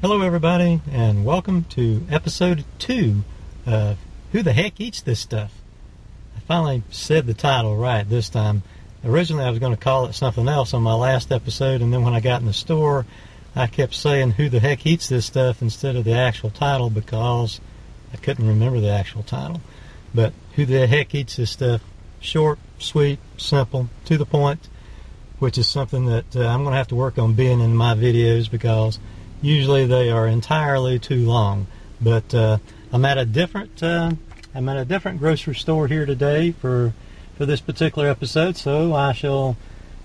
Hello everybody, and welcome to episode 2 of Who the Heck Eats This Stuff? I finally said the title right this time. Originally I was going to call it something else on my last episode, and then when I got in the store I kept saying Who the Heck Eats This Stuff instead of the actual title because I couldn't remember the actual title. But Who the Heck Eats This Stuff? Short, sweet, simple, to the point, which is something that I'm going to have to work on being in my videos because usually they are entirely too long. But I'm at a different grocery store here today for this particular episode, so I shall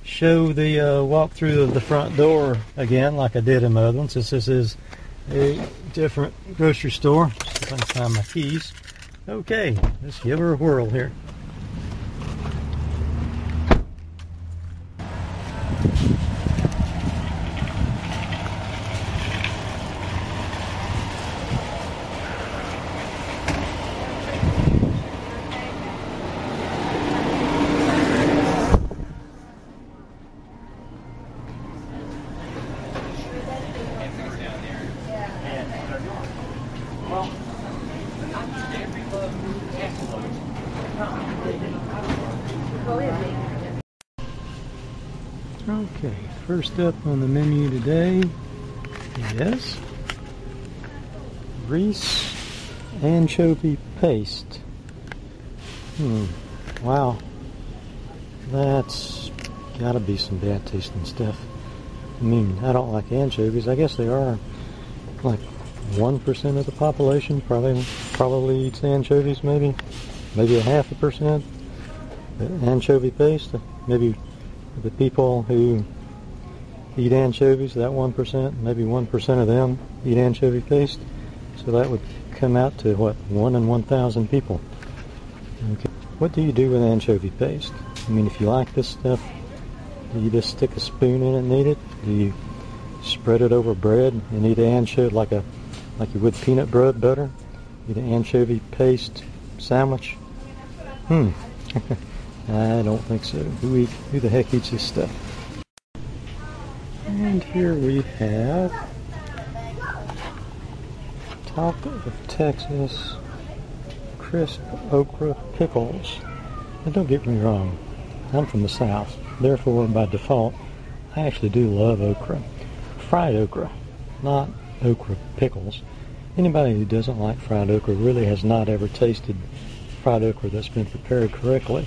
show the walkthrough of the front door again like I did in my other one, since this is a different grocery store. See if I can find my keys. Okay, let's give her a whirl here. Okay, first up on the menu today is Reese anchovy paste. Wow, that's gotta be some bad tasting stuff. I mean, I don't like anchovies. I guess they are like 1% of the population probably eats anchovies, maybe a 0.5%. But anchovy paste, maybe the people who eat anchovies, that 1%, maybe 1% of them eat anchovy paste. So that would come out to what, 1 in 1,000 people. Okay. What do you do with anchovy paste? I mean, if you like this stuff, do you just stick a spoon in it and eat it? Do you spread it over bread and eat anchovy like you would peanut butter? Eat an anchovy paste sandwich? I don't think so. Who the heck eats this stuff? And here we have Top of Texas crisp okra pickles. Now don't get me wrong, I'm from the South. Therefore, by default, I actually do love okra. Fried okra, not okra pickles. Anybody who doesn't like fried okra really has not ever tasted fried okra that's been prepared correctly.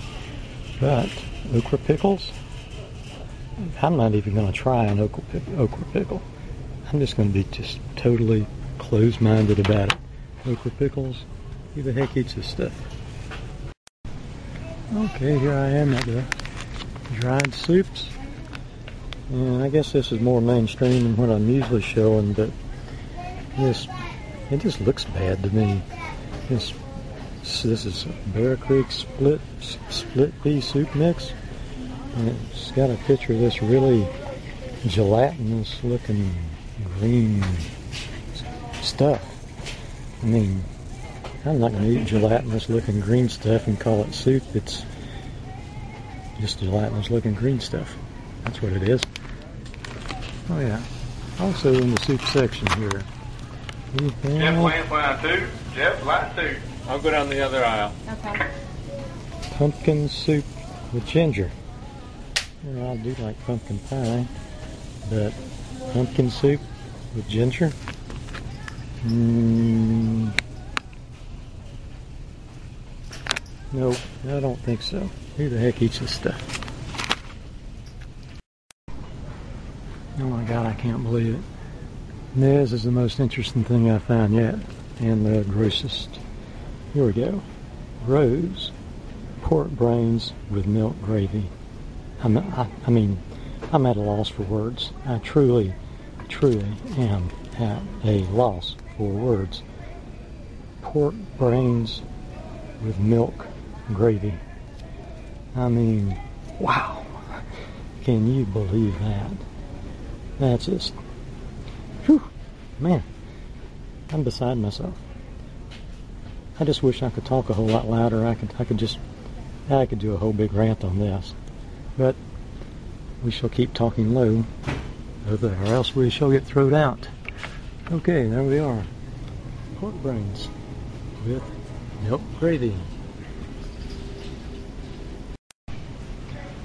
But okra pickles, I'm not even going to try an okra pickle. I'm just going to be just totally closed-minded about it. Okra pickles, who the heck eats this stuff? Okay, here I am at the dried soups. And I guess this is more mainstream than what I'm usually showing, but it just looks bad to me. This is Bear Creek split pea soup mix, and it's got a picture of this really gelatinous looking green stuff. I mean, I'm not going to eat gelatinous looking green stuff and call it soup. It's just gelatinous looking green stuff. That's what it is. Oh yeah. Also in the soup section here, we have Jeff, line 2. I'll go down the other aisle. Okay. pumpkin soup with ginger. Well, I do like pumpkin pie, but pumpkin soup with ginger? Nope, I don't think so. Who the heck eats this stuff? Oh my God, I can't believe it. This is the most interesting thing I've found yet, and the grossest. Here we go. Rose pork brains with milk gravy. I mean, I'm at a loss for words. I truly am at a loss for words. Pork brains with milk gravy. I mean, wow. Can you believe that? That's just, whew, man, I'm beside myself. I just wish I could talk a whole lot louder. I could do a whole big rant on this. But we shall keep talking low, or else we shall get thrown out. Okay, there we are. Pork brains with milk gravy.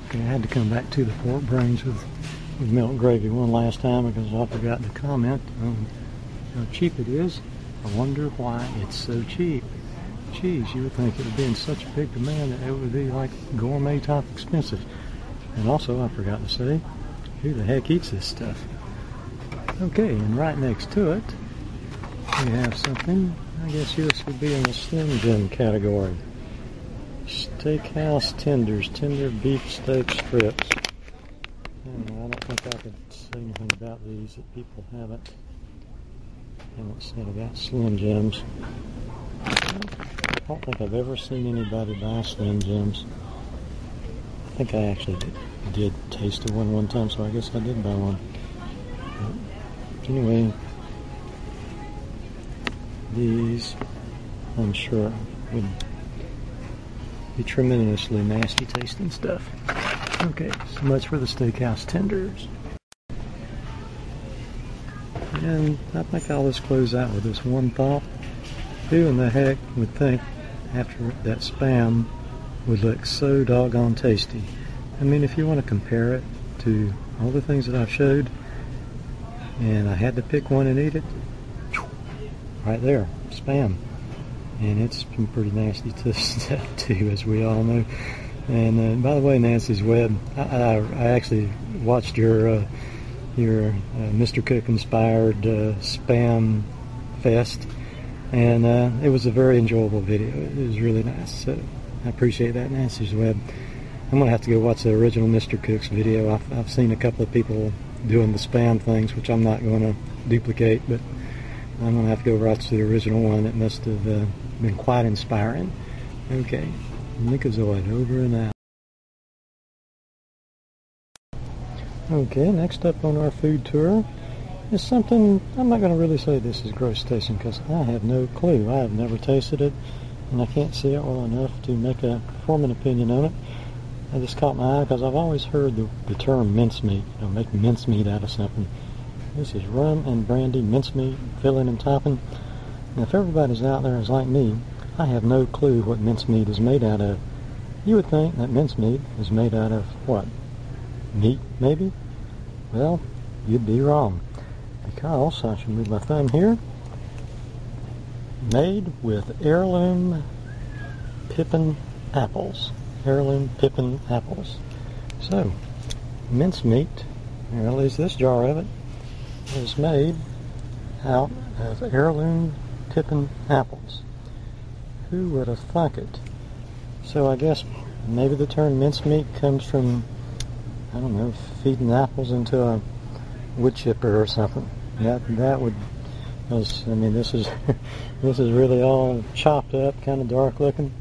Okay, I had to come back to the pork brains with milk gravy one last time because I forgot to comment on how cheap it is. I wonder why it's so cheap. Geez, you would think it would be in such a big demand that it would be like gourmet type expensive. And also, I forgot to say, who the heck eats this stuff? Okay, and right next to it, we have something, I guess this would be in the Slim Jim category. Steakhouse tenders, tender beef steak strips. I don't think I could say anything about these that people haven't said about Slim Jims. I don't think I've ever seen anybody buy Slim Jims. I think I actually did taste one time, so I guess I did buy one. But anyway, these, I'm sure, would be tremendously nasty tasting stuff. Okay, so much for the steakhouse tenders. And I think I'll just close out with this one thought. Who in the heck would think after that Spam would look so doggone tasty? I mean, if you want to compare it to all the things that I've showed, and I had to pick one and eat it, right there, Spam. And it's been pretty nasty stuff too, as we all know. And by the way, Nancy's Web, I actually watched your Mr. Cook inspired Spam Fest, and it was a very enjoyable video. It was really nice. So I appreciate that, Nancy's Web. I'm gonna have to go watch the original Mr. Cook's video. I've seen a couple of people doing the Spam things, which I'm not going to duplicate, but I'm gonna have to go watch the original one. It must have been quite inspiring. Okay, Blinkazoid over and out. Okay, next up on our food tour is something, I'm not going to really say this is gross tasting because I have no clue. I have never tasted it, and I can't see it well enough to form an opinion on it. It just caught my eye because I've always heard the term mincemeat, make mincemeat out of something. This is rum and brandy mincemeat, filling and topping. Now, if everybody's out there is like me, I have no clue what mincemeat is made out of. You would think that mincemeat is made out of what? Meat, maybe? Well, you'd be wrong. Because, I should move my thumb here, made with heirloom pippin apples. Heirloom pippin apples. So, mincemeat, or at least this jar of it, is made out of heirloom pippin apples. Who would have thunk it? So I guess maybe the term mincemeat comes from, I don't know, feeding apples into a wood chipper or something. That would, because I mean this is this is really all chopped up, kind of dark looking.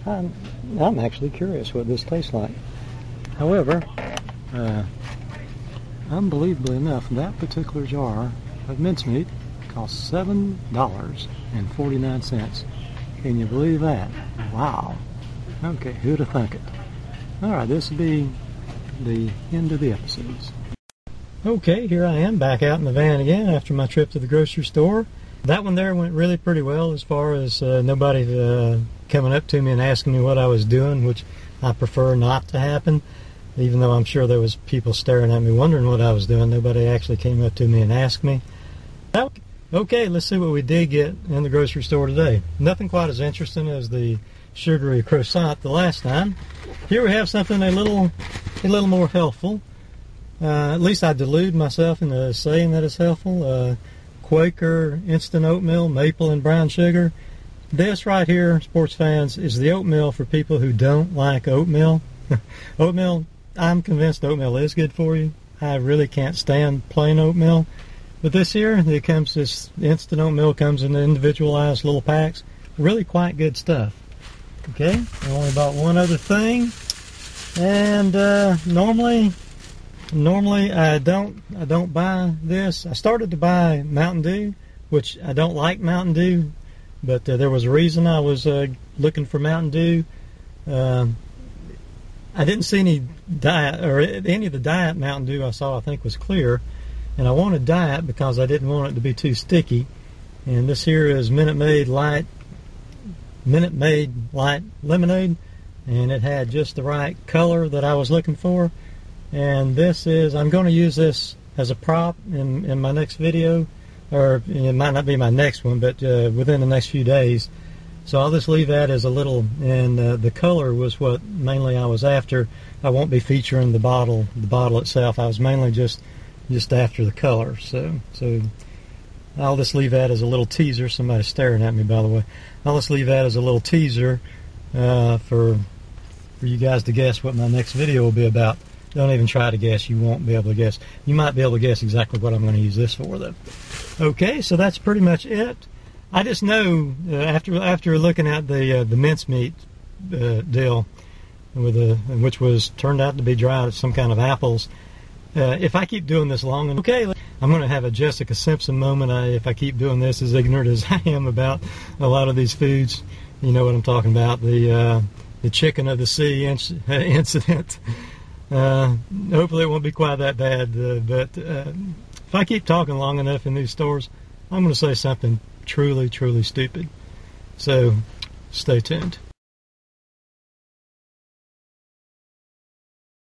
I'm actually curious what this tastes like. However, unbelievably enough, that particular jar of mincemeat costs $7.49. Can you believe that? Wow. Okay, who'd have thunk it? Alright, this will be the end of the episodes. Okay, here I am back out in the van again after my trip to the grocery store. That one there went really pretty well as far as nobody coming up to me and asking me what I was doing, which I prefer not to happen. Even though I'm sure there was people staring at me wondering what I was doing, nobody actually came up to me and asked me. Okay, let's see what we did get in the grocery store today. Nothing quite as interesting as the sugary croissant the last time. Here we have something a little more healthful. At least I delude myself into saying that it's healthful. Quaker instant oatmeal, maple and brown sugar. This right here, sports fans, is the oatmeal for people who don't like oatmeal. Oatmeal, I'm convinced oatmeal is good for you. I really can't stand plain oatmeal. But this here, this instant oatmeal comes in individualized little packs. Really quite good stuff. Okay, I only bought one other thing. And normally I don't buy this. I started to buy Mountain Dew, which I don't like Mountain Dew, but there was a reason I was looking for Mountain Dew. I didn't see any of the diet Mountain Dew I saw, I think, was clear. and I want to dye it because I didn't want it to be too sticky. And this here is Minute Maid Light Lemonade, and it had just the right color that I was looking for. And this is, I'm going to use this as a prop in my next video, or it might not be my next one, but within the next few days. So I'll just leave that as a little, and the color was what mainly I was after. I won't be featuring the bottle itself. I was mainly just after the color. So I'll just leave that as a little teaser. Somebody's staring at me, by the way. I'll just leave that as a little teaser for you guys to guess what my next video will be about. Don't even try to guess. You won't be able to guess. You might be able to guess exactly what I'm going to use this for, though. Okay, so that's pretty much it. I just know after looking at the mincemeat deal, which was turned out to be dried some kind of apples. If I keep doing this long enough, okay, I'm going to have a Jessica Simpson moment. If I keep doing this, as ignorant as I am about a lot of these foods, you know what I'm talking about. The chicken of the sea incident. Hopefully it won't be quite that bad, but if I keep talking long enough in these stores, I'm going to say something truly, truly stupid. So stay tuned.